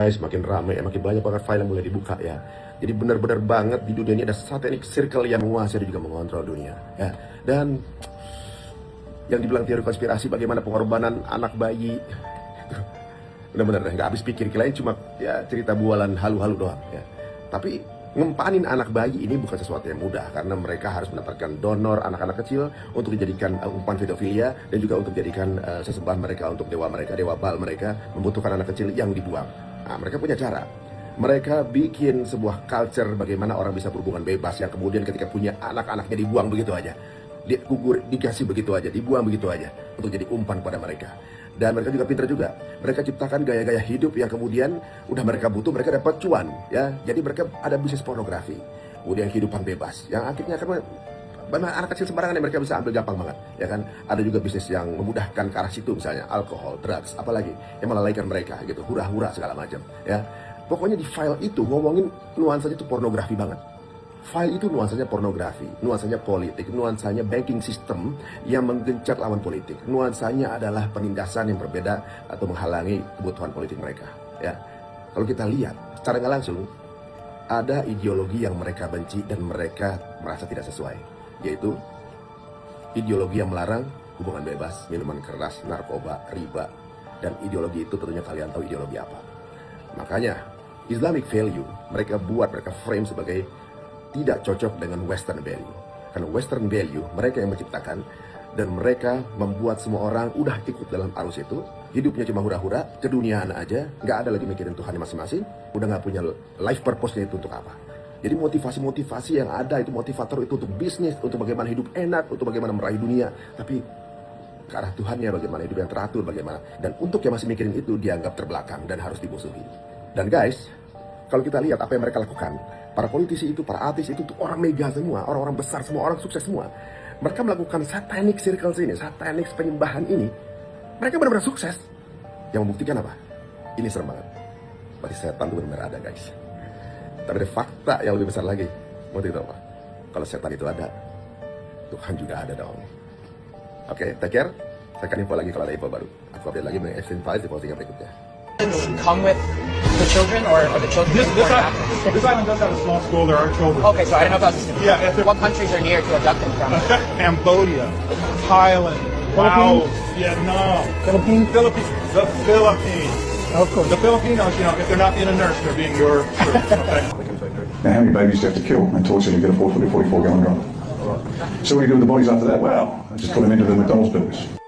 Semakin ramai, makin banyak banget file yang mulai dibuka ya. Jadi benar-benar banget di dunia ini ada satanic circle yang menguasai dan juga mengontrol dunia ya. Dan yang dibilang teori konspirasi bagaimana pengorbanan anak bayi, benar-benar nggak habis pikir. Kirain cuma ya cerita bualan halu-halu doang ya. Tapi ngempanin anak bayi ini bukan sesuatu yang mudah, karena mereka harus mendapatkan donor anak-anak kecil untuk dijadikan umpan pedofilia, dan juga untuk dijadikan sesembahan mereka untuk dewa mereka, dewa Baal mereka membutuhkan anak kecil yang dibuang. Nah, mereka punya cara. Mereka bikin sebuah culture bagaimana orang bisa berhubungan bebas, yang kemudian ketika punya anak-anaknya dibuang begitu aja, dikasih begitu aja, dibuang begitu aja untuk jadi umpan pada mereka. Dan mereka juga pintar juga. Mereka ciptakan gaya-gaya hidup yang kemudian udah mereka butuh, mereka dapat cuan ya. Jadi mereka ada bisnis pornografi, kemudian kehidupan bebas yang akhirnya karena anak kecil sembarangan yang mereka bisa ambil gampang banget ya kan. Ada juga bisnis yang memudahkan ke arah situ, misalnya alkohol, drugs, apalagi yang melalaikan mereka gitu, hura-hura segala macam ya. Pokoknya di file itu ngomongin nuansanya itu pornografi banget. File itu nuansanya pornografi, nuansanya politik, nuansanya banking system yang menggencat lawan politik, nuansanya adalah penindasan yang berbeda atau menghalangi kebutuhan politik mereka ya. Kalau kita lihat secara nggak langsung, ada ideologi yang mereka benci dan mereka merasa tidak sesuai, yaitu ideologi yang melarang hubungan bebas, minuman keras, narkoba, riba. Dan ideologi itu tentunya kalian tahu ideologi apa. Makanya Islamic value mereka frame sebagai tidak cocok dengan Western value. Karena Western value mereka yang menciptakan, dan mereka membuat semua orang udah ikut dalam arus itu. Hidupnya cuma hura-hura, keduniaan aja, nggak ada lagi mikirin Tuhan masing-masing, udah nggak punya life purpose-nya itu untuk apa. Jadi motivasi-motivasi yang ada itu, motivator itu untuk bisnis, untuk bagaimana hidup enak, untuk bagaimana meraih dunia. Tapi ke arah Tuhannya bagaimana, hidup yang teratur bagaimana. Dan untuk yang masih mikirin itu dianggap terbelakang dan harus dimusuhi. Dan guys, kalau kita lihat apa yang mereka lakukan, para politisi itu, para artis itu tuh orang mega semua, orang-orang besar semua, orang sukses semua. Mereka melakukan satanic circles ini, satanic penyembahan ini. Mereka benar-benar sukses. Yang membuktikan apa? Ini serem banget. Berarti setan itu benar-benar ada guys. Tapi ada fakta yang lebih besar lagi. Mau tahu apa? Kalau setan itu ada, Tuhan juga ada dong. Oke, take care. Saya akan info lagi kalau ada info baru. Aku update lagi mengenai Extreme Files di postingan berikutnya. Come with the children, or are the children This island does have a small school. There are children. Okay, so I don't know if that's Yeah, what countries are near to abduct them from. Cambodia, Thailand, Laos, Vietnam, Philippines? The Philippines. Of course. The Filipinos, you know, if they're not being a nurse, they're being your okay. Now, how many babies do you have to kill and torture to get a 440, 44 gallon drum? So what do you do with the bodies after that? Well, I just put them into the McDonald's builders.